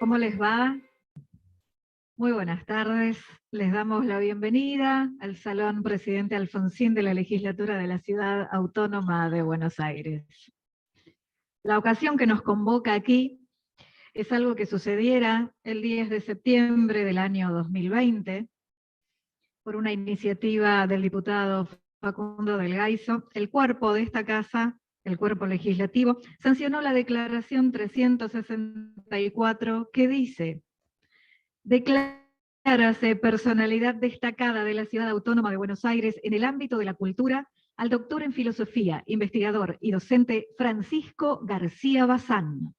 ¿cómo les va? Muy buenas tardes. Les damos la bienvenida al Salón Presidente Alfonsín de la Legislatura de la Ciudad Autónoma de Buenos Aires. La ocasión que nos convoca aquí es algo que sucediera el 10 de septiembre del año 2020, por una iniciativa del diputado Facundo del Gaizo. El cuerpo de esta casa, el cuerpo legislativo, sancionó la declaración 364 que dice: declárase personalidad destacada de la Ciudad Autónoma de Buenos Aires en el ámbito de la cultura al doctor en filosofía, investigador y docente Francisco García Bazán.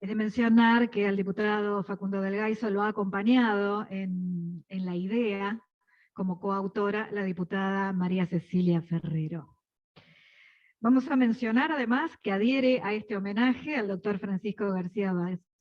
Es de mencionar que al diputado Facundo del Gaizo lo ha acompañado en la idea, como coautora, la diputada María Cecilia Ferrero. Vamos a mencionar además que adhiere a este homenaje al doctor Francisco García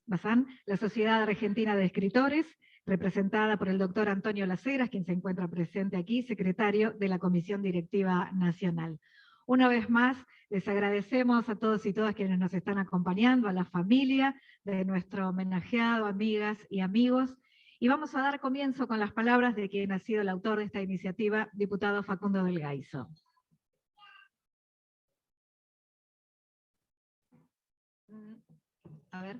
Bazán la Sociedad Argentina de Escritores, representada por el doctor Antonio Las Heras, quien se encuentra presente aquí, secretario de la Comisión Directiva Nacional. Una vez más, les agradecemos a todos y todas quienes nos están acompañando, a la familia de nuestro homenajeado, amigas y amigos, y vamos a dar comienzo con las palabras de quien ha sido el autor de esta iniciativa, diputado Facundo del Gaizo. A ver.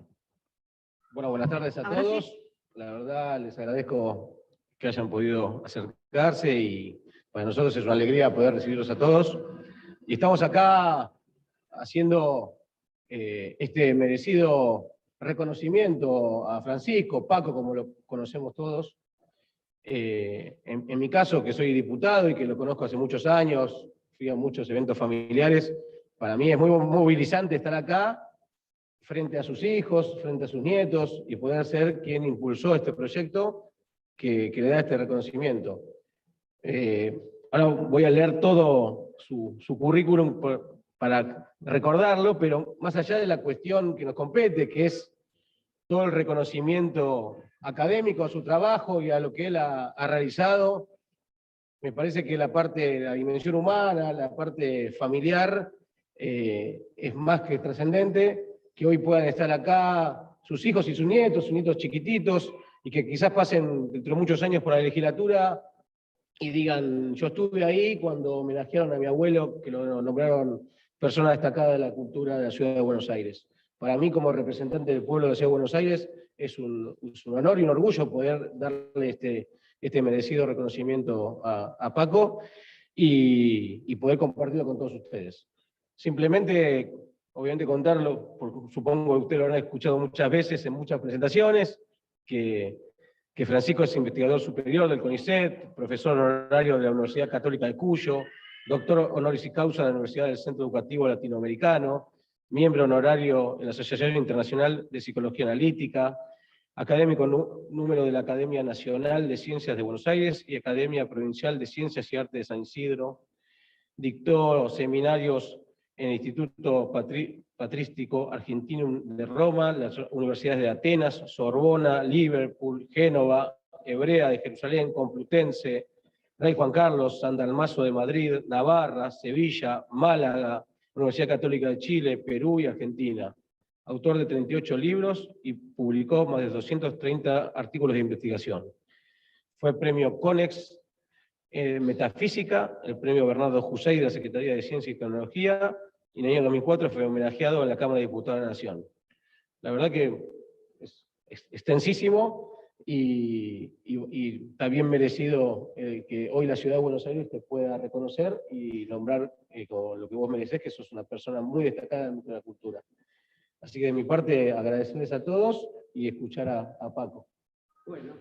Bueno, buenas tardes a todos. Sí. La verdad, les agradezco que hayan podido acercarse y para nosotros es una alegría poder recibirlos a todos. Y estamos acá haciendo este merecido reconocimiento a Francisco, Paco, como lo conocemos todos. En mi caso, que soy diputado y que lo conozco hace muchos años, fui a muchos eventos familiares, para mí es muy movilizante estar acá frente a sus hijos, frente a sus nietos, y poder ser quien impulsó este proyecto que le da este reconocimiento. Ahora voy a leer todo su currículum para recordarlo, pero más allá de la cuestión que nos compete, que es todo el reconocimiento académico a su trabajo y a lo que él ha realizado, me parece que la parte de la dimensión humana, la parte familiar, es más que trascendente, que hoy puedan estar acá sus hijos y sus nietos chiquititos, y que quizás pasen dentro de muchos años por la legislatura y digan, yo estuve ahí cuando homenajearon a mi abuelo, que lo nombraron persona destacada de la cultura de la Ciudad de Buenos Aires. Para mí, como representante del pueblo de la Ciudad de Buenos Aires, es un honor y un orgullo poder darle este merecido reconocimiento a Paco y poder compartirlo con todos ustedes. Simplemente, obviamente contarlo, porque supongo que ustedes lo habrán escuchado muchas veces en muchas presentaciones, que Francisco es investigador superior del CONICET, profesor honorario de la Universidad Católica de Cuyo, doctor honoris causa de la Universidad del Centro Educativo Latinoamericano, miembro honorario en la Asociación Internacional de Psicología Analítica, académico número de la Academia Nacional de Ciencias de Buenos Aires y Academia Provincial de Ciencias y Artes de San Isidro, dictó seminarios en el Instituto Patrístico Argentino de Roma, las universidades de Atenas, Sorbona, Liverpool, Génova, Hebrea de Jerusalén, Complutense, Rey Juan Carlos, San Dalmaso de Madrid, Navarra, Sevilla, Málaga, Universidad Católica de Chile, Perú y Argentina. Autor de 38 libros y publicó más de 230 artículos de investigación. Fue premio CONEX Metafísica, el premio Bernardo Jusey de la Secretaría de Ciencia y Tecnología, y en el año 2004 fue homenajeado en la Cámara de Diputados de la Nación. La verdad que es extensísimo y está bien merecido que hoy la Ciudad de Buenos Aires te pueda reconocer y nombrar con lo que vos merecés, que sos una persona muy destacada en la cultura. Así que de mi parte, agradecerles a todos y escuchar a Paco. Bueno.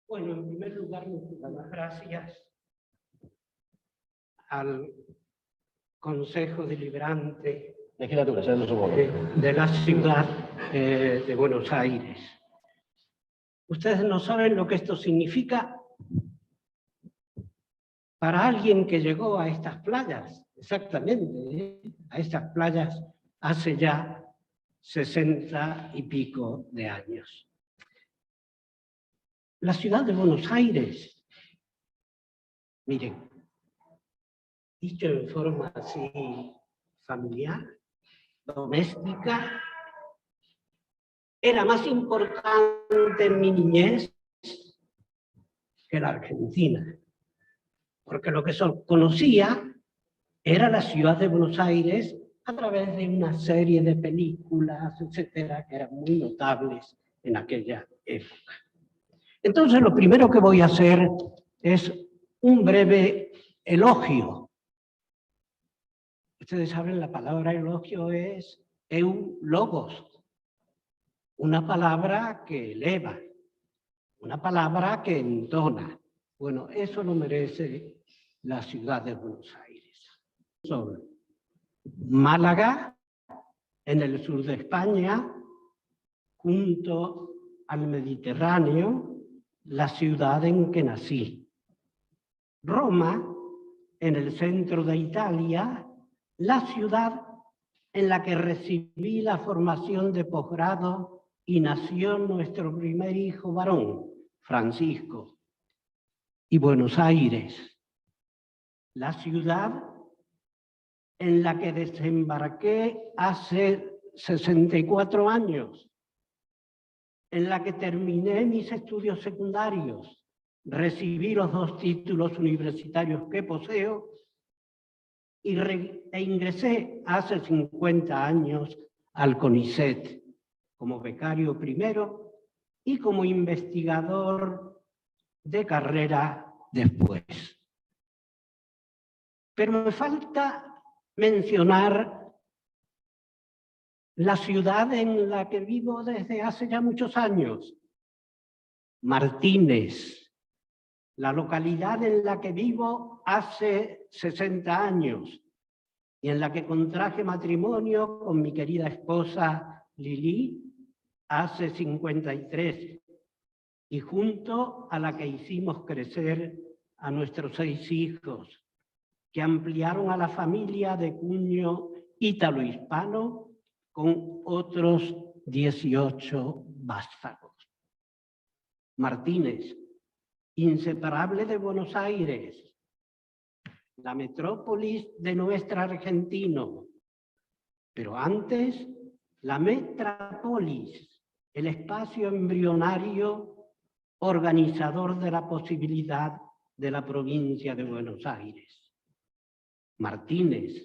Bueno, en primer lugar, muchas gracias al Consejo Deliberante de la Ciudad de Buenos Aires. Ustedes no saben lo que esto significa para alguien que llegó a estas playas, exactamente, a estas playas hace ya 60 y pico de años. La ciudad de Buenos Aires, miren, dicho en forma así familiar, doméstica, era más importante en mi niñez que la Argentina, porque lo que conocía era la ciudad de Buenos Aires a través de una serie de películas, etcétera, que eran muy notables en aquella época. Entonces, lo primero que voy a hacer es un breve elogio. Ustedes saben, la palabra elogio es eulogos, una palabra que eleva, una palabra que entona. Bueno, eso lo merece la ciudad de Buenos Aires. Son Málaga, en el sur de España, junto al Mediterráneo, la ciudad en que nací. Roma, en el centro de Italia, la ciudad en la que recibí la formación de posgrado y nació nuestro primer hijo varón, Francisco. Y Buenos Aires, la ciudad en la que desembarqué hace 64 años, en la que terminé mis estudios secundarios, recibí los 2 títulos universitarios que poseo e ingresé hace 50 años al CONICET como becario primero y como investigador de carrera después. Pero me falta mencionar la ciudad en la que vivo desde hace ya muchos años, Martínez, la localidad en la que vivo hace 60 años y en la que contraje matrimonio con mi querida esposa Lili hace 53, y junto a la que hicimos crecer a nuestros 6 hijos, que ampliaron a la familia de cuño ítalo-hispano con otros 18 vástagos. Martínez, inseparable de Buenos Aires, la metrópolis de nuestra Argentina, pero antes la metrópolis, el espacio embrionario organizador de la posibilidad de la provincia de Buenos Aires. Martínez,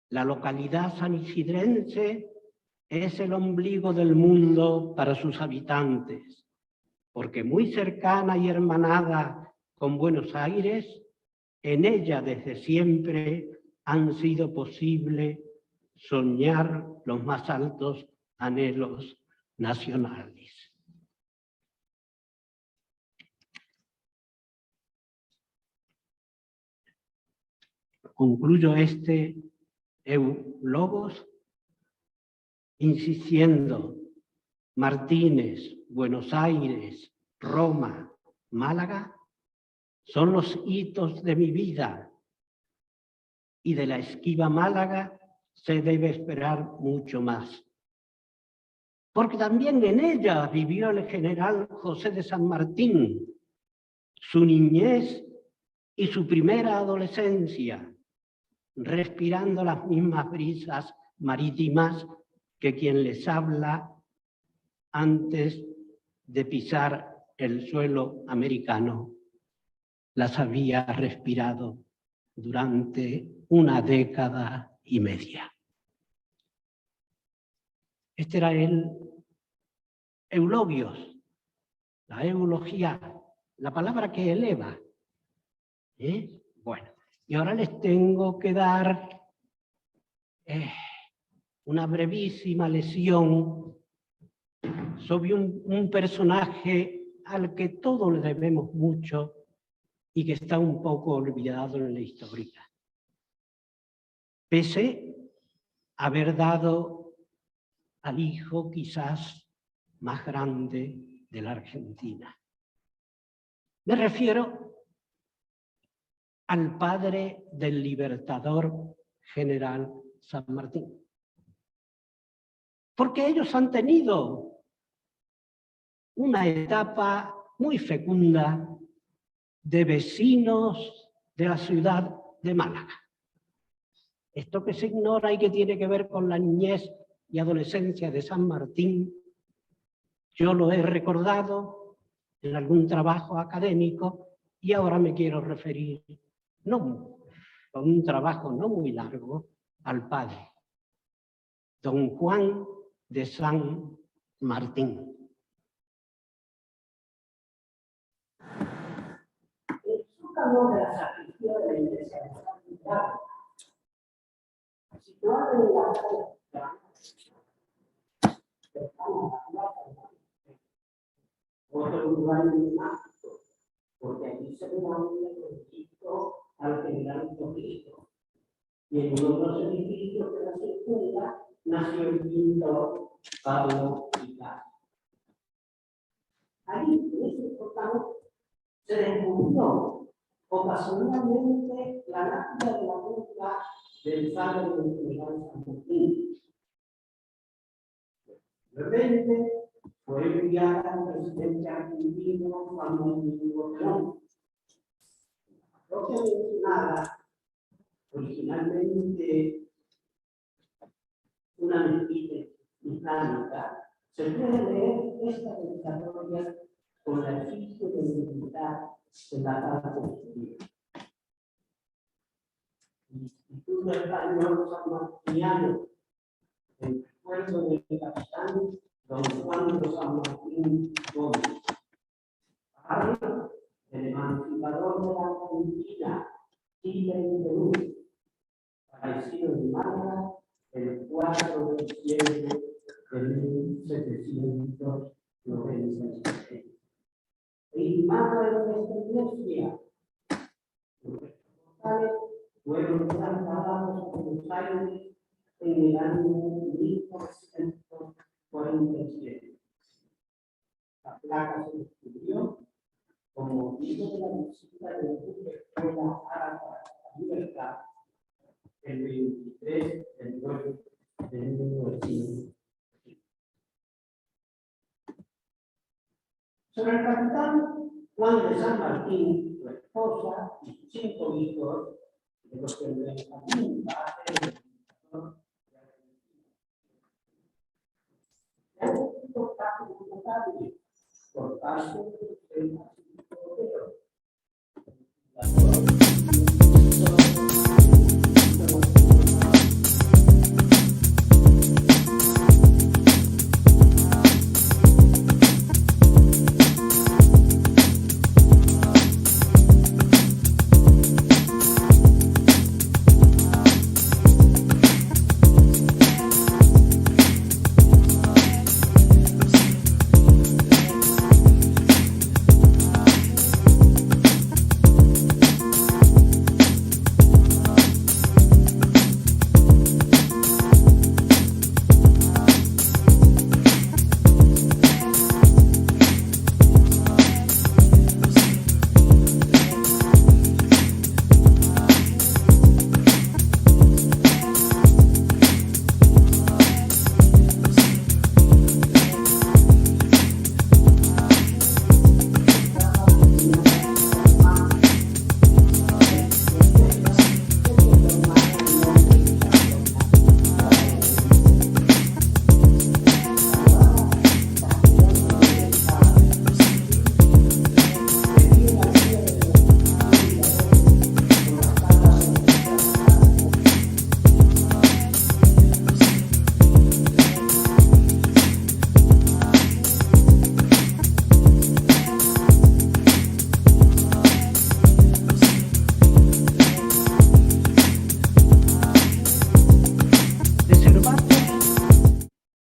la localidad sanisidrense, es el ombligo del mundo para sus habitantes, porque muy cercana y hermanada con Buenos Aires, en ella desde siempre han sido posible soñar los más altos anhelos nacionales. Concluyo este eulogos insistiendo: Martínez, Buenos Aires, Roma, Málaga son los hitos de mi vida, y de la esquiva Málaga se debe esperar mucho más. Porque también en ella vivió el general José de San Martín, su niñez y su primera adolescencia, respirando las mismas brisas marítimas que quien les habla antes de pisar el suelo americano las había respirado durante una década y media. Este era el eulogios, la eulogía, la palabra que eleva. Bueno, y ahora les tengo que dar una brevísima lección sobre un personaje al que todos le debemos mucho y que está un poco olvidado en la historia. Pese a haber dado al hijo quizás más grande de la Argentina. Me refiero al padre del libertador general San Martín. porque ellos han tenido una etapa muy fecunda de vecinos de la ciudad de Málaga. Esto que se ignora y que tiene que ver con la niñez y adolescencia de San Martín, yo lo he recordado en algún trabajo académico y ahora me quiero referir, con un trabajo no muy largo, al padre, don Juan de San Martín. El zócalo de la sacristía de la iglesia de San Miguel, situado en la calle otro lugar emblemático, porque allí se reúne el Cristo al general Cristo. Y en uno de los edificios de la circunda nació el pintor Pablo Picasso. Ahí, en ese portal, se descubrió ocasionalmente la lápida de la tumba del padre del general San Martín. De repente fue enviada al presidente argentino Juan Domingo Perón. La propia mencionada, originalmente una mezquita islámica, se puede leer esta dedicatoria con la efigie de militar en la parte posterior. El Instituto Español San Martiniano, en recuerdo del capitán don Juan de San Martín Gómez, padre del emancipador de la Argentina, Chile y Perú, fallecido en Málaga el 4 de diciembre de 1796. Inmado en esta iglesia, los portales fueron trasladados a Buenos Aires en el año 1947. La placa se descubrió como motivo de la visita de la Escuela Árabe a la Libertad el 23 de 9 de 1900. Sobre el capitán Juan de San Martín, su esposa y sus 5 hijos, de los que Benjamín va a ser el administrador de Argentina. Ya un caso notable por parte del Pacífico Europeo.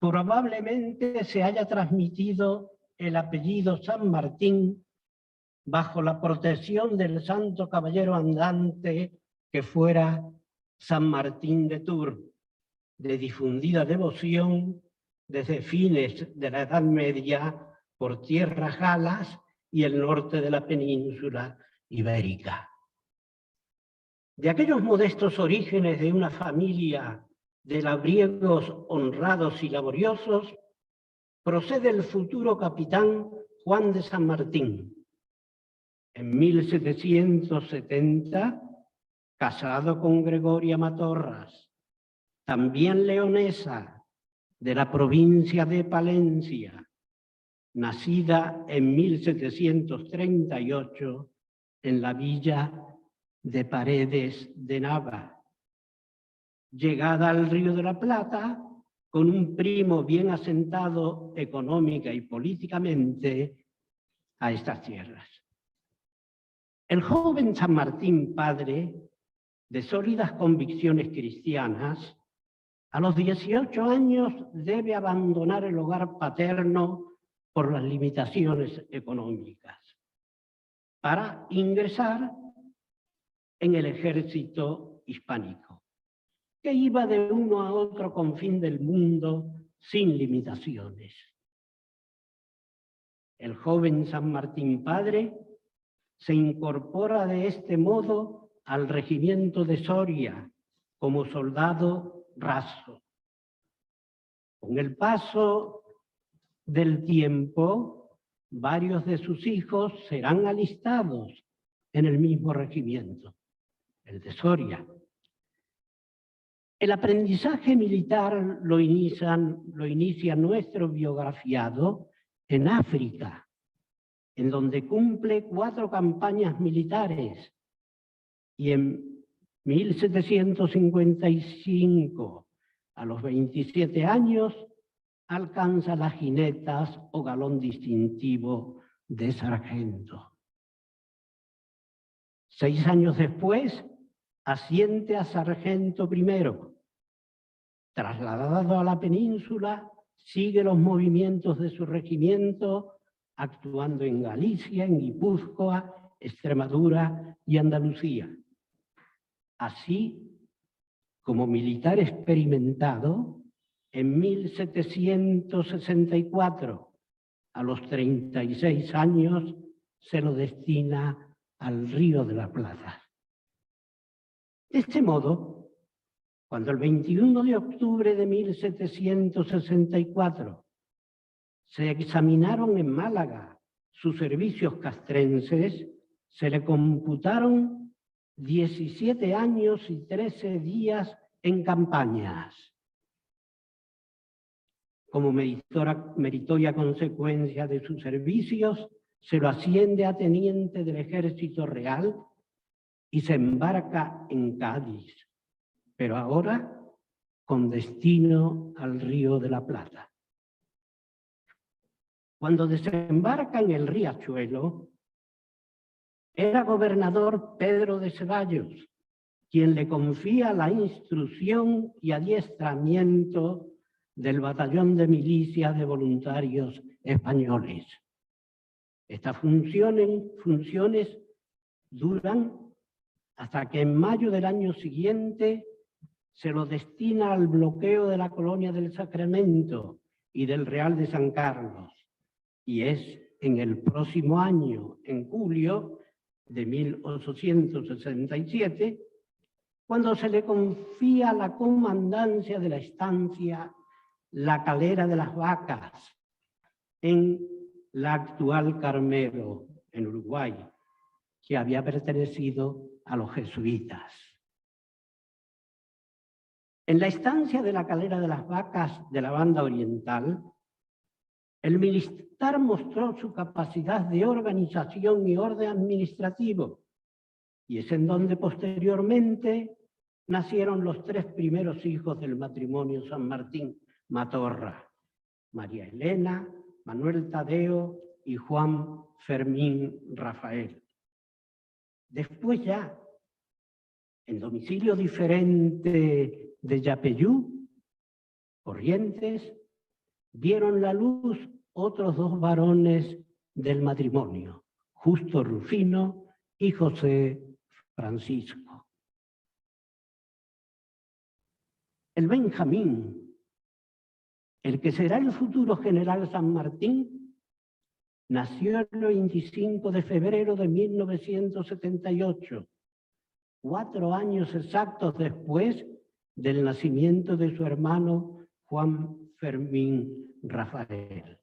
Probablemente se haya transmitido el apellido San Martín bajo la protección del santo caballero andante que fuera San Martín de Tours, de difundida devoción desde fines de la Edad Media por tierras galas y el norte de la península ibérica. De aquellos modestos orígenes de una familia de labriegos honrados y laboriosos, procede el futuro capitán Juan de San Martín. En 1770, casado con Gregoria Matorras, también leonesa, de la provincia de Palencia, nacida en 1738 en la villa de Paredes de Nava. Llegada al Río de la Plata, con un primo bien asentado económica y políticamente a estas tierras. El joven San Martín, padre de sólidas convicciones cristianas, a los 18 años debe abandonar el hogar paterno por las limitaciones económicas para ingresar en el ejército hispánico, que iba de uno a otro confín del mundo sin limitaciones. El joven San Martín padre se incorpora de este modo al regimiento de Soria como soldado raso. Con el paso del tiempo, varios de sus hijos serán alistados en el mismo regimiento, el de Soria. El aprendizaje militar lo inicia nuestro biografiado en África, en donde cumple 4 campañas militares y en 1755, a los 27 años, alcanza las jinetas o galón distintivo de sargento. 6 años después, asciende a sargento primero. Trasladado a la península, sigue los movimientos de su regimiento, actuando en Galicia, en Guipúzcoa, Extremadura y Andalucía. Así, como militar experimentado, en 1764, a los 36 años, se lo destina al Río de la Plata. De este modo, cuando el 21 de octubre de 1764 se examinaron en Málaga sus servicios castrenses, se le computaron 17 años y 13 días en campañas. Como meritoria consecuencia de sus servicios, se lo asciende a teniente del Ejército Real y se embarca en Cádiz, pero ahora con destino al Río de la Plata. Cuando desembarca en el Riachuelo, era gobernador Pedro de Ceballos, quien le confía la instrucción y adiestramiento del batallón de milicia de voluntarios españoles. Estas funciones duran hasta que en mayo del año siguiente se lo destina al bloqueo de la colonia del Sacramento y del Real de San Carlos. Y es en el próximo año, en julio de 1867, cuando se le confía la comandancia de la estancia La Calera de las Vacas, en la actual Carmelo, en Uruguay, que había pertenecido a los jesuitas. En la estancia de La Calera de las Vacas de la Banda Oriental, el militar mostró su capacidad de organización y orden administrativo, y es en donde posteriormente nacieron los 3 primeros hijos del matrimonio San Martín Matorra: María Elena, Manuel Tadeo y Juan Fermín Rafael. Después ya, en domicilio diferente de Yapeyú, Corrientes, vieron la luz otros 2 varones del matrimonio, Justo Rufino y José Francisco. El Benjamín, el que será el futuro general San Martín, nació el 25 de febrero de 1978, 4 años exactos después del nacimiento de su hermano Juan Fermín Rafael.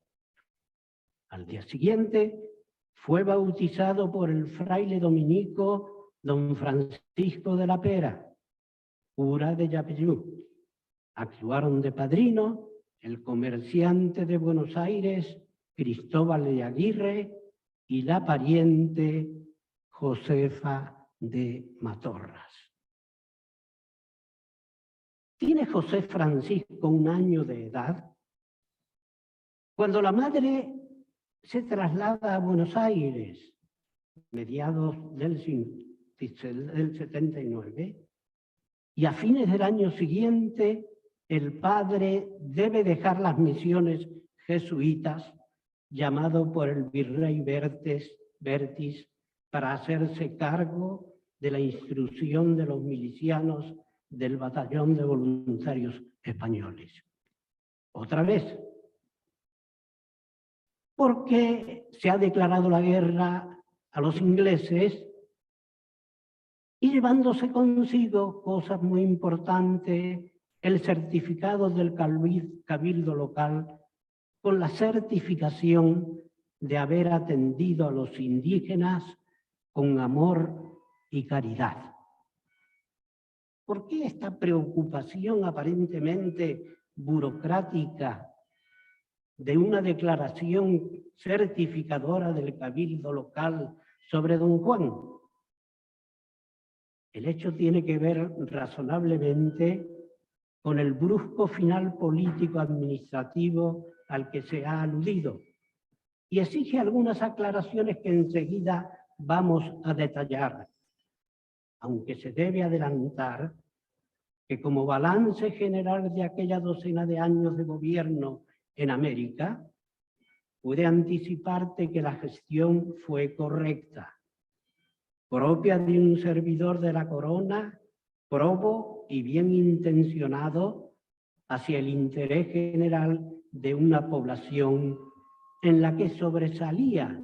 Al día siguiente fue bautizado por el fraile dominico don Francisco de la Pera, cura de Yapeyú. Actuaron de padrino el comerciante de Buenos Aires Cristóbal de Aguirre y la pariente Josefa de Matorras. Tiene José Francisco 1 año de edad cuando la madre se traslada a Buenos Aires, mediados del 79, y a fines del año siguiente el padre debe dejar las misiones jesuitas, llamado por el virrey Bertis para hacerse cargo de la instrucción de los milicianos del Batallón de Voluntarios Españoles. Otra vez, porque se ha declarado la guerra a los ingleses y llevándose consigo cosas muy importantes, el certificado del cabildo local con la certificación de haber atendido a los indígenas con amor y caridad. ¿Por qué esta preocupación aparentemente burocrática de una declaración certificadora del cabildo local sobre don Juan? El hecho tiene que ver razonablemente con el brusco final político-administrativo al que se ha aludido y exige algunas aclaraciones que enseguida vamos a detallar, aunque se debe adelantar que como balance general de aquella docena de años de gobierno en América, pude anticiparte que la gestión fue correcta, propia de un servidor de la corona, probo y bien intencionado hacia el interés general de una población en la que sobresalía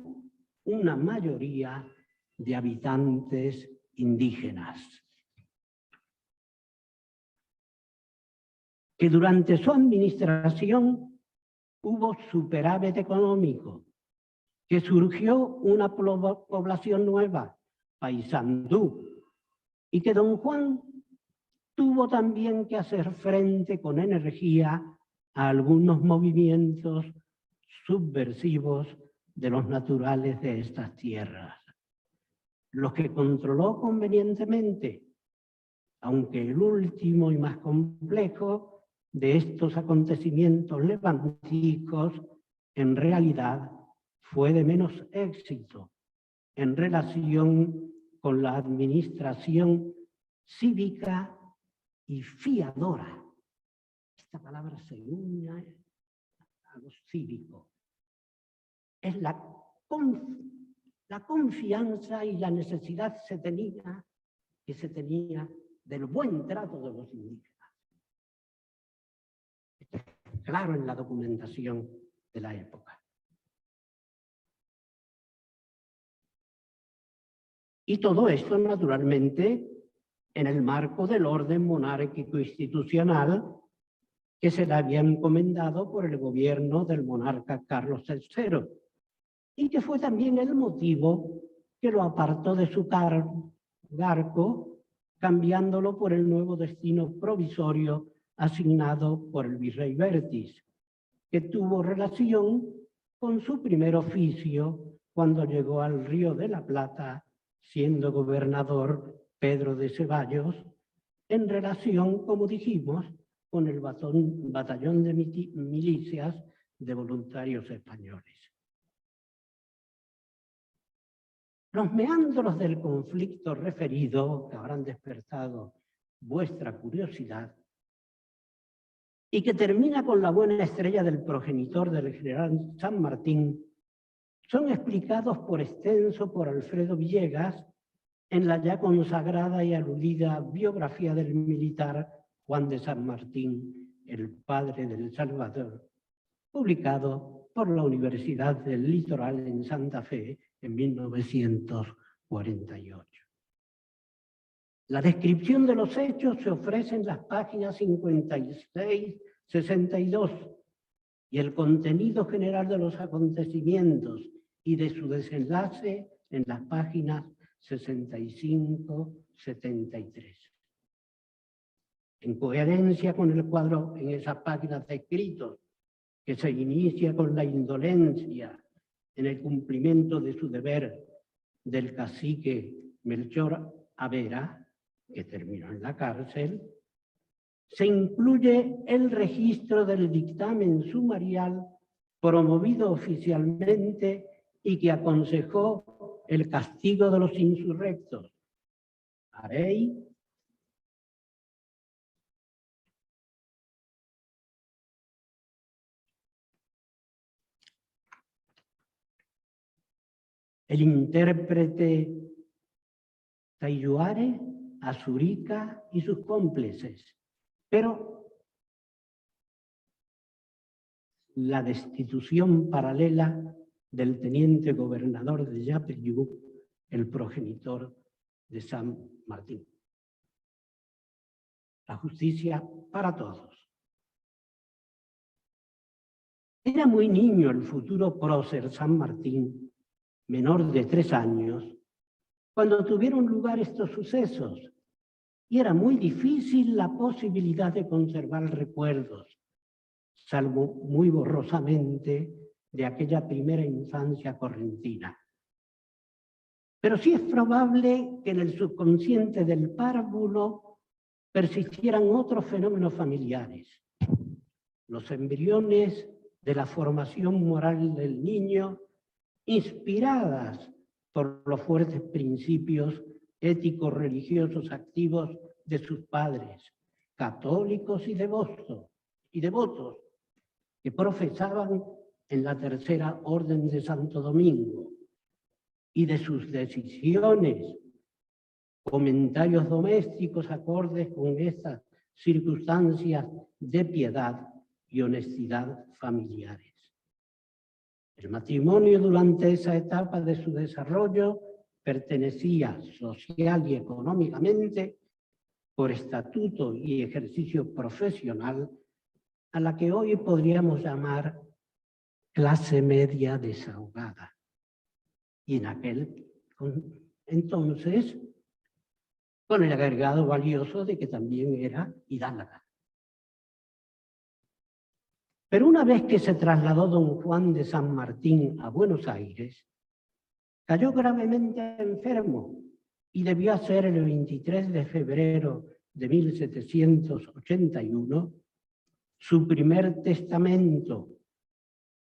una mayoría de habitantes indígenas. Que durante su administración hubo superávit económico, que surgió una población nueva, Paysandú, y que don Juan tuvo también que hacer frente con energía a algunos movimientos subversivos de los naturales de estas tierras, los que controló convenientemente, aunque el último y más complejo de estos acontecimientos levanticos en realidad fue de menos éxito en relación con la administración cívica y fiadora. Esta palabra se une a lo cívico. Es la confianza y la necesidad que se tenía del buen trato de los indígenas. Esto es claro en la documentación de la época. Y todo esto, naturalmente, en el marco del orden monárquico institucional que se le había encomendado por el gobierno del monarca Carlos III, y que fue también el motivo que lo apartó de su cargo, cambiándolo por el nuevo destino provisorio asignado por el virrey Bertis, que tuvo relación con su primer oficio cuando llegó al Río de la Plata, siendo gobernador Pedro de Ceballos, en relación, como dijimos, con el batallón de milicias de voluntarios españoles. Los meandros del conflicto referido, que habrán despertado vuestra curiosidad, y que termina con la buena estrella del progenitor del general San Martín, son explicados por extenso por Alfredo Villegas en la ya consagrada y aludida biografía del militar Juan de San Martín, el padre del Salvador, publicado por la Universidad del Litoral en Santa Fe en 1948. La descripción de los hechos se ofrece en las páginas 56, 62 y el contenido general de los acontecimientos y de su desenlace en las páginas 65, 73. En coherencia con el cuadro en esas páginas escritos, que se inicia con la indolencia en el cumplimiento de su deber del cacique Melchor Avera, que terminó en la cárcel, se incluye el registro del dictamen sumarial promovido oficialmente y que aconsejó el castigo de los insurrectos. Harey, el intérprete Tayuare, Azurica y sus cómplices, pero la destitución paralela del teniente gobernador de Yapeyú, el progenitor de San Martín. La justicia para todos. Era muy niño el futuro prócer San Martín, menor de 3 años, cuando tuvieron lugar estos sucesos, y era muy difícil la posibilidad de conservar recuerdos, salvo muy borrosamente de aquella primera infancia correntina. Pero sí es probable que en el subconsciente del párvulo persistieran otros fenómenos familiares. Los embriones de la formación moral del niño, inspiradas por los fuertes principios éticos religiosos activos de sus padres, católicos y devotos, que profesaban en la Tercera Orden de Santo Domingo, y de sus decisiones, comentarios domésticos acordes con estas circunstancias de piedad y honestidad familiares. El matrimonio durante esa etapa de su desarrollo pertenecía social y económicamente, por estatuto y ejercicio profesional, a la que hoy podríamos llamar clase media desahogada. Y en aquel entonces, con el agregado valioso de que también era hidalga. Pero una vez que se trasladó don Juan de San Martín a Buenos Aires, cayó gravemente enfermo y debió hacer el 23 de febrero de 1781 su primer testamento,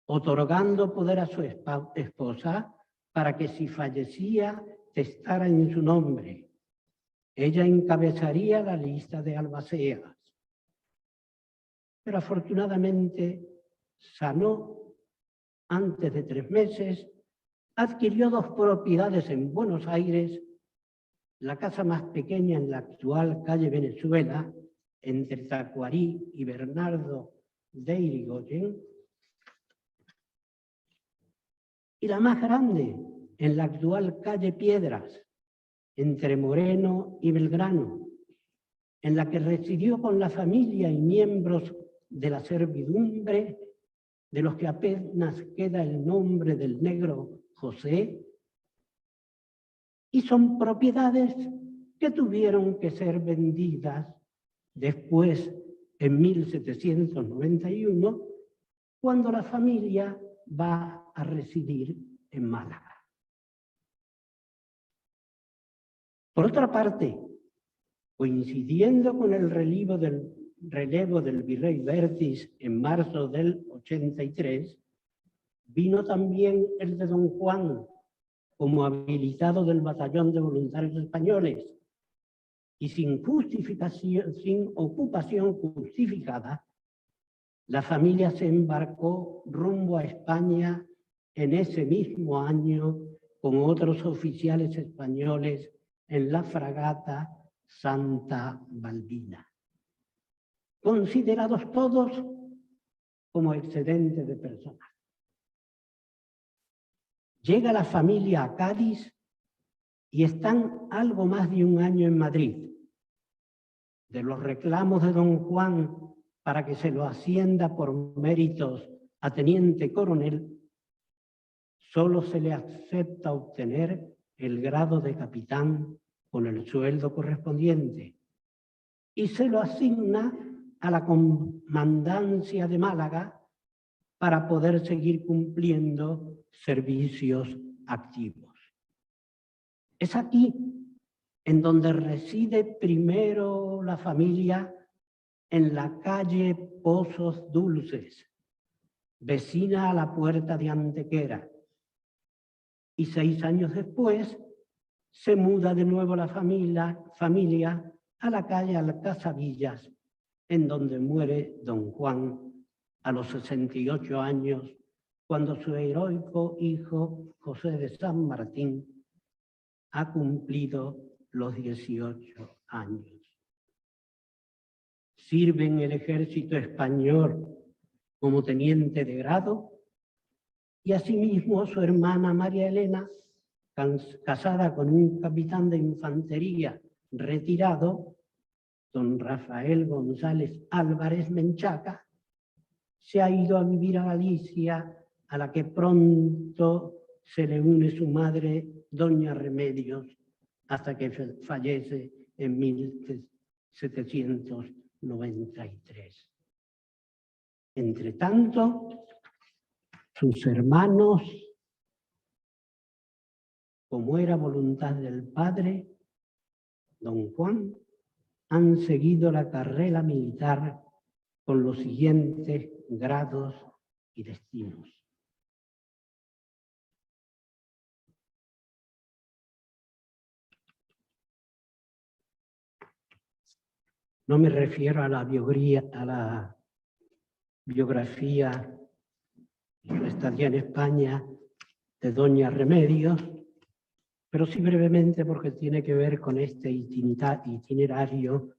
otorgando poder a su esposa para que si fallecía testara en su nombre. Ella encabezaría la lista de albaceas. Pero afortunadamente sanó antes de 3 meses, adquirió 2 propiedades en Buenos Aires, la casa más pequeña en la actual calle Venezuela, entre Tacuarí y Bernardo de Irigoyen, y la más grande en la actual calle Piedras, entre Moreno y Belgrano, en la que residió con la familia y miembros de la servidumbre, de los que apenas queda el nombre del negro José, y son propiedades que tuvieron que ser vendidas después, en 1791, cuando la familia va a residir en Málaga. Por otra parte, coincidiendo con el relevo del virrey Bertis en marzo del 83, vino también el de don Juan como habilitado del Batallón de Voluntarios Españoles, y sin ocupación justificada, la familia se embarcó rumbo a España en ese mismo año con otros oficiales españoles en la fragata Santa Balbina, considerados todos como excedente de personal. Llega la familia a Cádiz y están algo más de 1 año en Madrid, de los reclamos de don Juan para que se lo ascienda por méritos a teniente coronel, solo se le acepta obtener el grado de capitán con el sueldo correspondiente y se lo asigna a la comandancia de Málaga para poder seguir cumpliendo servicios activos. Es aquí en donde reside primero la familia, en la calle Pozos Dulces, vecina a la puerta de Antequera. Y 6 años después se muda de nuevo la familia a la calle Alcazavillas, en donde muere don Juan a los 68 años, cuando su heroico hijo José de San Martín ha cumplido los 18 años. Sirve en el ejército español como teniente de grado y asimismo su hermana María Elena, casada con un capitán de infantería retirado, don Rafael González Álvarez Menchaca, se ha ido a vivir a Galicia, a la que pronto se le une su madre, doña Remedios, hasta que fallece en 1793. Entre tanto, sus hermanos, como era voluntad del padre, don Juan, han seguido la carrera militar con los siguientes grados y destinos. No me refiero a la biografía y su estadía en España de doña Remedios, pero sí brevemente porque tiene que ver con este itinerario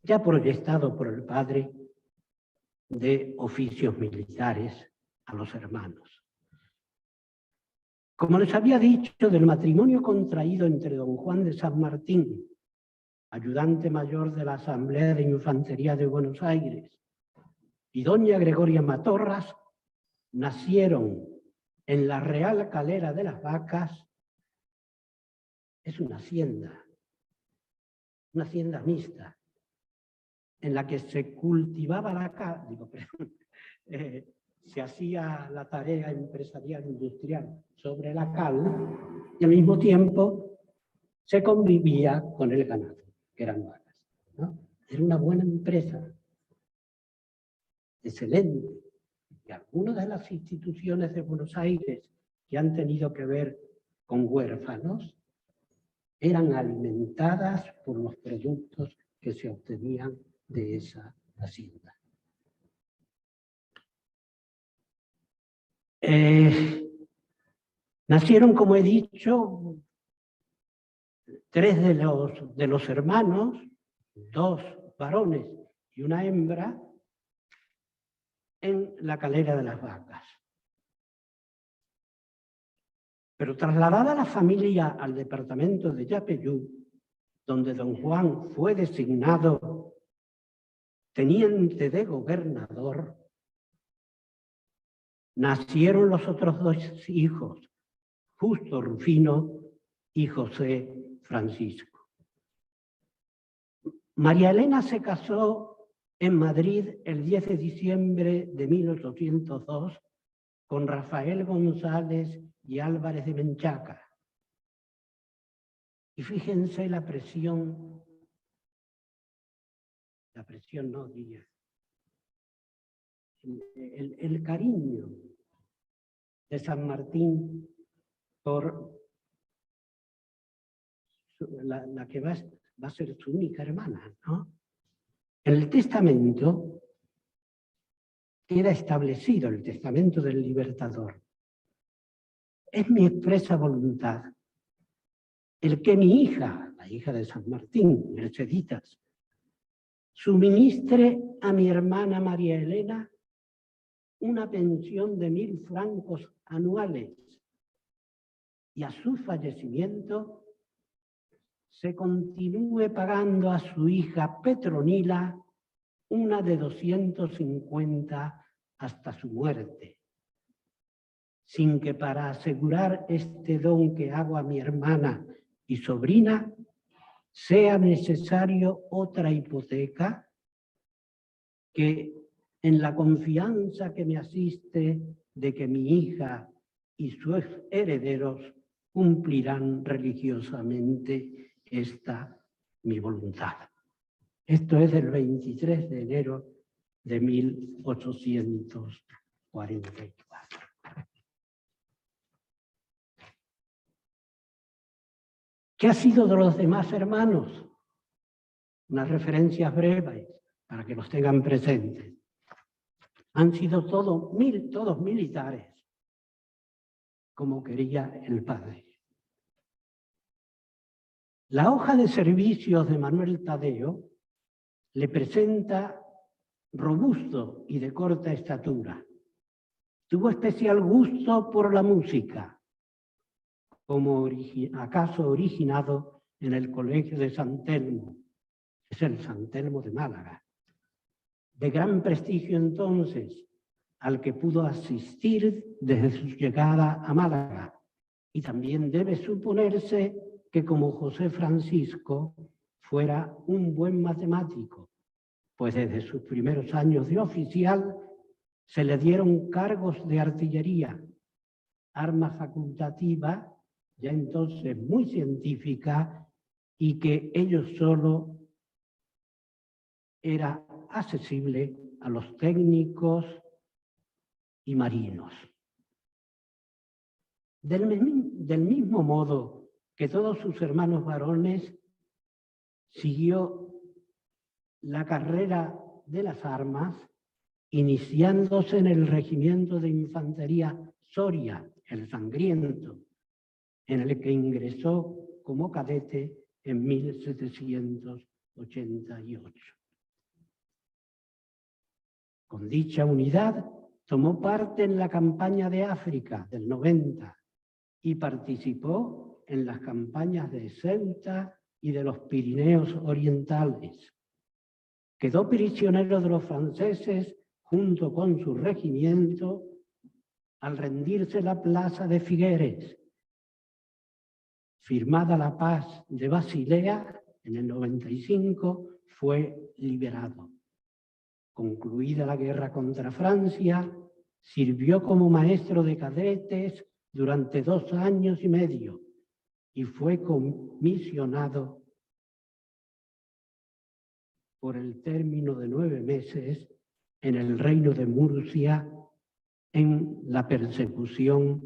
ya proyectado por el padre de oficios militares a los hermanos. Como les había dicho, del matrimonio contraído entre don Juan de San Martín, ayudante mayor de la Asamblea de Infantería de Buenos Aires, y doña Gregoria Matorras, nacieron en la Real Calera de las Vacas. Es una hacienda mixta, en la que se cultivaba la cal, se hacía la tarea empresarial industrial sobre la cal y al mismo tiempo se convivía con el ganado, que eran vacas, ¿no? Era una buena empresa, excelente. Y algunas de las instituciones de Buenos Aires que han tenido que ver con huérfanos eran alimentadas por los productos que se obtenían de esa hacienda. Nacieron, como he dicho, 3 de los hermanos, 2 varones y una hembra, en la Calera de las Vacas. Pero trasladada la familia al departamento de Yapeyú, donde don Juan fue designado teniente de gobernador, nacieron los otros 2 hijos, Justo Rufino y José Francisco. María Elena se casó en Madrid el 10 de diciembre de 1802 con Rafael González y Álvarez de Menchaca. Y fíjense la presión no diría, el cariño de San Martín por la que va a ser su única hermana, ¿no? En el testamento queda establecido, el testamento del Libertador: es mi expresa voluntad el que mi hija, la hija de San Martín, Merceditas, suministre a mi hermana María Elena una pensión de 1000 francos anuales y a su fallecimiento se continúe pagando a su hija Petronila una de 250 hasta su muerte, sin que para asegurar este don que hago a mi hermana y sobrina sea necesario otra hipoteca que, en la confianza que me asiste de que mi hija y sus herederos cumplirán religiosamente esta mi voluntad. Esto es del 23 de enero de 1844. ¿Qué ha sido de los demás hermanos? Unas referencias breves para que los tengan presentes. Han sido todos militares, como quería el padre. La hoja de servicios de Manuel Tadeo le presenta robusto y de corta estatura. Tuvo especial gusto por la música, como acaso originado en el Colegio de San Telmo, es el San Telmo de Málaga, de gran prestigio entonces, al que pudo asistir desde su llegada a Málaga. Y también debe suponerse que, como José Francisco, fuera un buen matemático, pues desde sus primeros años de oficial se le dieron cargos de artillería, arma facultativa, ya entonces muy científica, y que ello solo era accesible a los técnicos y marinos. Del mismo modo que todos sus hermanos varones, siguió la carrera de las armas, iniciándose en el Regimiento de Infantería Soria, el Sangriento, en el que ingresó como cadete en 1788. Con dicha unidad tomó parte en la campaña de África del 90 y participó en las campañas de Ceuta y de los Pirineos Orientales. Quedó prisionero de los franceses junto con su regimiento al rendirse la plaza de Figueres. Firmada la paz de Basilea en el 95, fue liberado. Concluida la guerra contra Francia, sirvió como maestro de cadetes durante 2 años y medio y fue comisionado por el término de 9 meses en el reino de Murcia en la persecución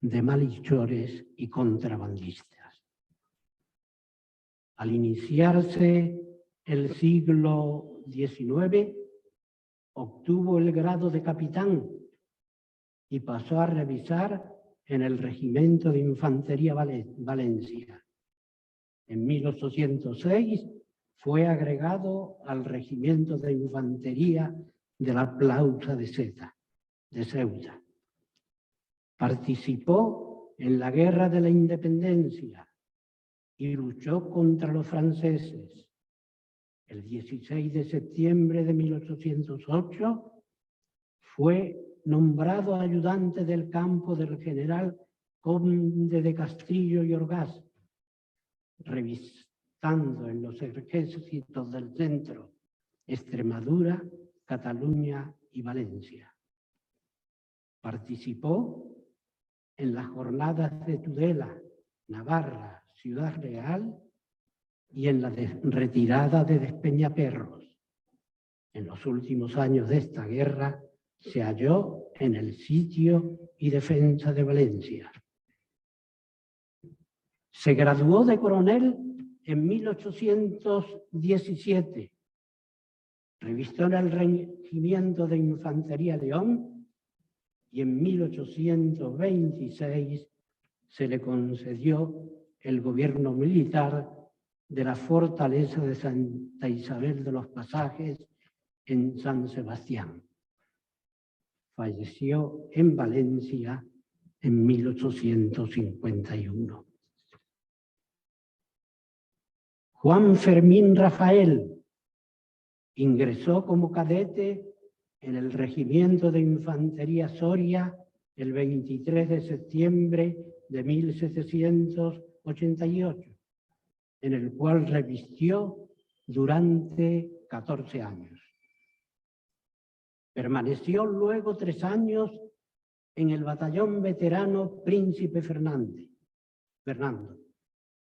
de malhechores y contrabandistas. Al iniciarse el siglo XIX, obtuvo el grado de capitán y pasó a revisar en el Regimiento de Infantería Valencia. En 1806 fue agregado al Regimiento de Infantería de la Plaza de Ceuta. Participó en la Guerra de la Independencia y luchó contra los franceses. El 16 de septiembre de 1808 fue nombrado ayudante del campo del general Conde de Castillo y Orgaz, revistando en los ejércitos del centro Extremadura, Cataluña y Valencia. Participó en las jornadas de Tudela, Navarra, Ciudad Real y en la retirada de Despeñaperros. En los últimos años de esta guerra se halló en el sitio y defensa de Valencia. Se graduó de coronel en 1817. Revistó en el Regimiento de Infantería León y en 1826 se le concedió el gobierno militar de la fortaleza de Santa Isabel de los Pasajes en San Sebastián. Falleció en Valencia en 1851. Juan Fermín Rafael ingresó como cadete en el Regimiento de Infantería Soria el 23 de septiembre de 1788, en el cual revistió durante 14 años. Permaneció luego 3 años en el batallón veterano Príncipe Fernando.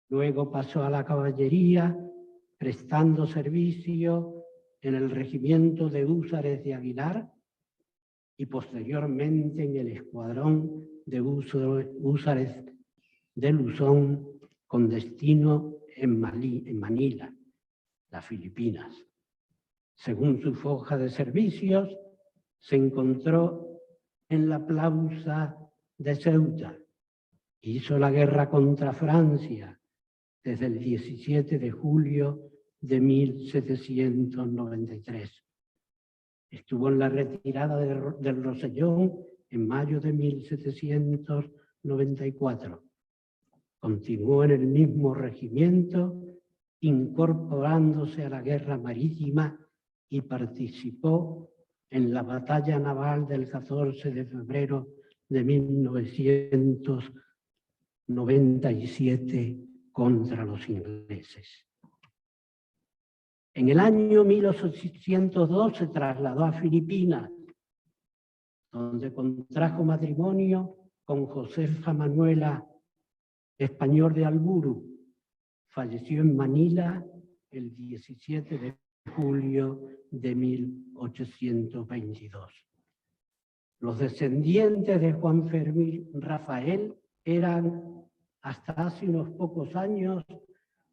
Luego pasó a la caballería, prestando servicio en el regimiento de húsares de Aguilar y posteriormente en el escuadrón de húsares de Luzón con destino en Manila, las Filipinas. Según su hoja de servicios, se encontró en la plaza de Ceuta. Hizo la guerra contra Francia desde el 17 de julio de 1793. Estuvo en la retirada del Rosellón en mayo de 1794. Continuó en el mismo regimiento, incorporándose a la guerra marítima y participó en la batalla naval del 14 de febrero de 1997 contra los ingleses. En el año 1802 se trasladó a Filipinas, donde contrajo matrimonio con Josefa Manuela Español de Alburu. Falleció en Manila el 17 de julio de 1822. Los descendientes de Juan Fermín Rafael eran, hasta hace unos pocos años,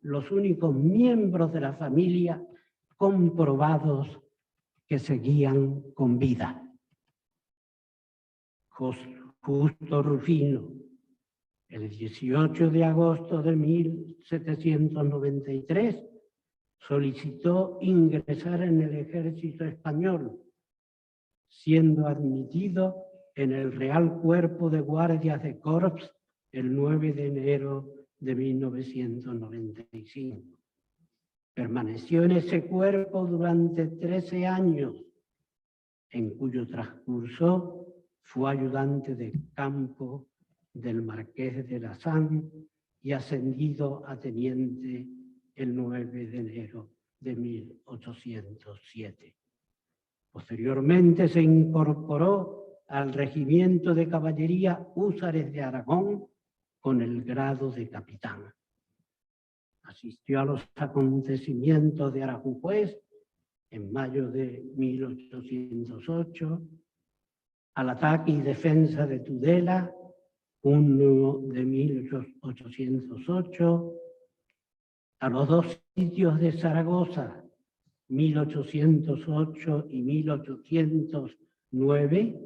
los únicos miembros de la familia comprobados que seguían con vida. Justo Rufino, el 18 de agosto de 1793, solicitó ingresar en el ejército español, siendo admitido en el Real Cuerpo de Guardias de Corps el 9 de enero de 1995. Permaneció en ese cuerpo durante 13 años, en cuyo transcurso fue ayudante de campo del Marqués de Lazán y ascendido a teniente el 9 de enero de 1807. Posteriormente se incorporó al Regimiento de Caballería Húsares de Aragón con el grado de capitán. Asistió a los acontecimientos de Aranjuez en mayo de 1808, al ataque y defensa de Tudela, 1 de 1808, a los 2 sitios de Zaragoza, 1808 y 1809,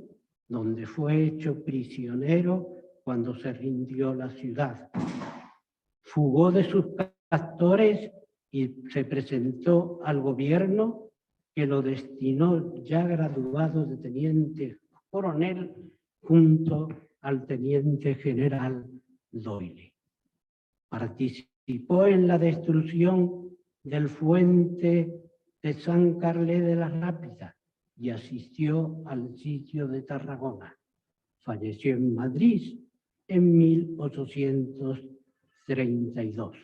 donde fue hecho prisionero cuando se rindió la ciudad. Fugó de sus captores y se presentó al gobierno, que lo destinó ya graduado de teniente coronel junto al teniente general Doyle. Participó en la destrucción del fuerte de San Carlé de la Rápida y asistió al sitio de Tarragona. Falleció en Madrid en 1832.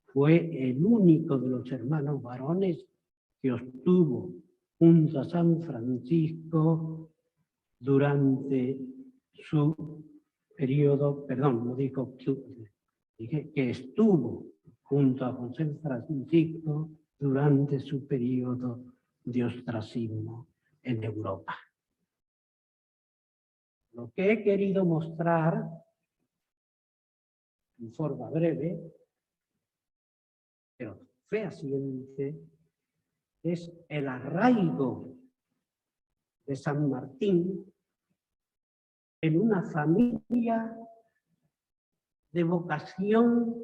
Fue el único de los hermanos varones que obtuvo junto a San Francisco durante su periodo, dije que estuvo junto a José Francisco durante su periodo de ostracismo en Europa. Lo que he querido mostrar en forma breve, pero fehaciente, es el arraigo de San Martín en una familia de vocación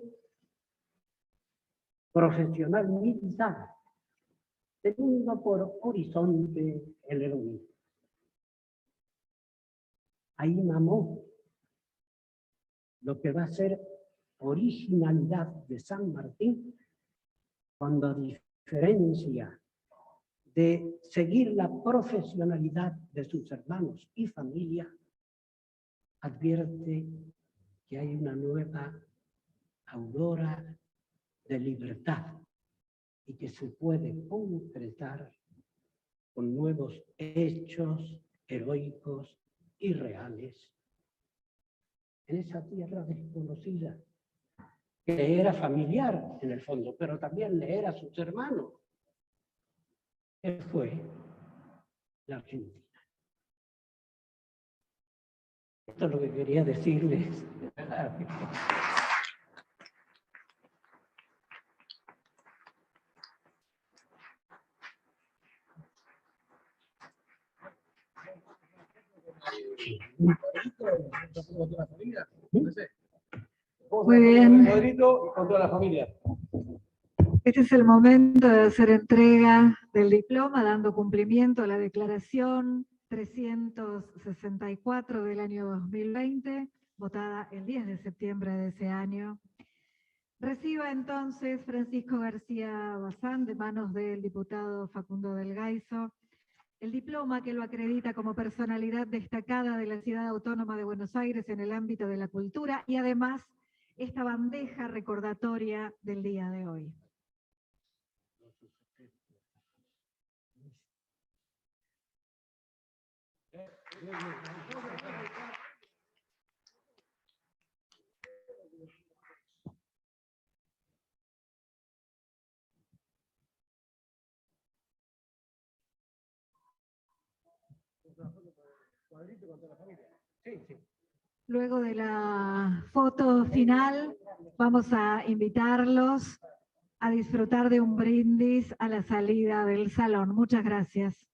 profesional militar, teniendo por horizonte el heroísmo. Ahí mamó lo que va a ser originalidad de San Martín cuando a diferencia de seguir la profesionalidad de sus hermanos y familia, advierte que hay una nueva aurora de libertad y que se puede concretar con nuevos hechos heroicos y reales en esa tierra desconocida, que le era familiar en el fondo, pero también le era a sus hermanos, que fue la Argentina. Esto es lo que quería decirles. Muy bien. Cuadrito y con toda la familia. Este es el momento de hacer entrega del diploma, dando cumplimiento a la declaración 364 del año 2020, votada el 10 de septiembre de ese año. Reciba entonces Francisco García Bazán, de manos del diputado Facundo del Gaizo, el diploma que lo acredita como personalidad destacada de la Ciudad Autónoma de Buenos Aires en el ámbito de la cultura y además esta bandeja recordatoria del día de hoy. Luego de la foto final, vamos a invitarlos a disfrutar de un brindis a la salida del salón. Muchas gracias.